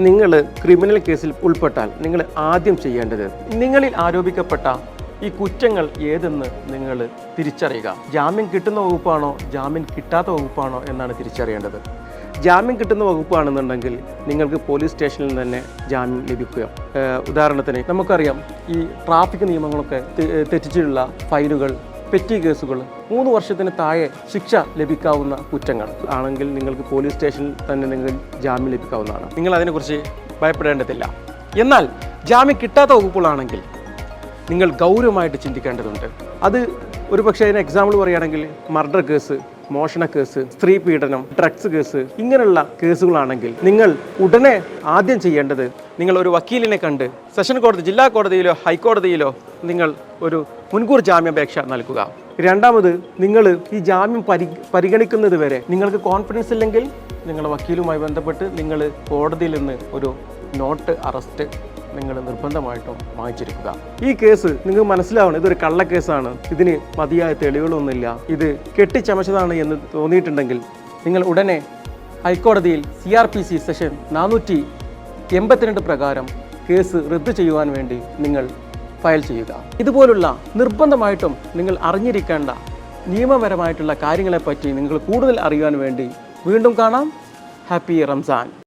നിങ്ങൾ ക്രിമിനൽ കേസിൽ ഉൾപ്പെട്ടാൽ നിങ്ങൾ ആദ്യം ചെയ്യേണ്ടത് നിങ്ങളിൽ ആരോപിക്കപ്പെട്ട ഈ കുറ്റങ്ങൾ ഏതെന്ന് നിങ്ങൾ തിരിച്ചറിയുക. ജാമ്യം കിട്ടുന്ന വകുപ്പാണോ ജാമ്യം കിട്ടാത്ത വകുപ്പാണോ എന്നാണ് തിരിച്ചറിയേണ്ടത്. ജാമ്യം കിട്ടുന്ന വകുപ്പാണെന്നുണ്ടെങ്കിൽ നിങ്ങൾക്ക് പോലീസ് സ്റ്റേഷനിൽ തന്നെ ജാമ്യം ലഭിക്കുക. ഉദാഹരണത്തിന് നമുക്കറിയാം, ഈ ട്രാഫിക് നിയമങ്ങളൊക്കെ തെറ്റിച്ചിട്ടുള്ള ഫൈനുകൾ, പെറ്റി കേസുകൾ, 3 വർഷത്തിന് താഴെ ശിക്ഷ ലഭിക്കാവുന്ന കുറ്റങ്ങൾ ആണെങ്കിൽ നിങ്ങൾക്ക് പോലീസ് സ്റ്റേഷനിൽ തന്നെ നിങ്ങൾക്ക് ജാമ്യം ലഭിക്കാവുന്നതാണ്. നിങ്ങൾ അതിനെക്കുറിച്ച് ഭയപ്പെടേണ്ടതില്ല. എന്നാൽ ജാമ്യം കിട്ടാത്ത വകുപ്പുകളാണെങ്കിൽ നിങ്ങൾ ഗൗരവമായിട്ട് ചിന്തിക്കേണ്ടതുണ്ട്. അത് ഒരുപക്ഷെ അതിന് എക്സാമ്പിൾ പറയുകയാണെങ്കിൽ മർഡർ കേസ്, മോഷണ കേസ്, സ്ത്രീ പീഡനം, ഡ്രഗ്സ് കേസ്, ഇങ്ങനെയുള്ള കേസുകളാണെങ്കിൽ നിങ്ങൾ ഉടനെ ആദ്യം ചെയ്യേണ്ടത് നിങ്ങൾ ഒരു വക്കീലിനെ കണ്ട് സെഷൻ കോടതി, ജില്ലാ കോടതിയിലോ ഹൈക്കോടതിയിലോ നിങ്ങൾ ഒരു മുൻകൂർ ജാമ്യാപേക്ഷ നൽകുക. രണ്ടാമത്, നിങ്ങൾ ഈ ജാമ്യം പരിഗണിക്കുന്നത് വരെ നിങ്ങൾക്ക് കോൺഫിഡൻസ് ഇല്ലെങ്കിൽ നിങ്ങളുടെ വക്കീലുമായി ബന്ധപ്പെട്ട് നിങ്ങൾ കോടതിയിൽ നിന്ന് ഒരു നോട്ട് അറസ്റ്റ് നിങ്ങൾ നിർബന്ധമായിട്ടും വാങ്ങിച്ചിരിക്കുക. ഈ കേസ് നിങ്ങൾക്ക് മനസ്സിലാവണം, ഇതൊരു കള്ളക്കേസാണ്, ഇതിന് മതിയായ തെളിവുകളൊന്നുമില്ല, ഇത് കെട്ടിച്ചമച്ചതാണ് എന്ന് തോന്നിയിട്ടുണ്ടെങ്കിൽ നിങ്ങൾ ഉടനെ ഹൈക്കോടതിയിൽ CRPC സെഷൻ 482 പ്രകാരം കേസ് റദ്ദു ചെയ്യുവാൻ വേണ്ടി നിങ്ങൾ ഫയൽ ചെയ്യുക. ഇതുപോലുള്ള നിർബന്ധമായിട്ടും നിങ്ങൾ അറിഞ്ഞിരിക്കേണ്ട നിയമപരമായിട്ടുള്ള കാര്യങ്ങളെപ്പറ്റി നിങ്ങൾ കൂടുതൽ അറിയുവാൻ വേണ്ടി വീണ്ടും കാണാം. ഹാപ്പി റംസാൻ.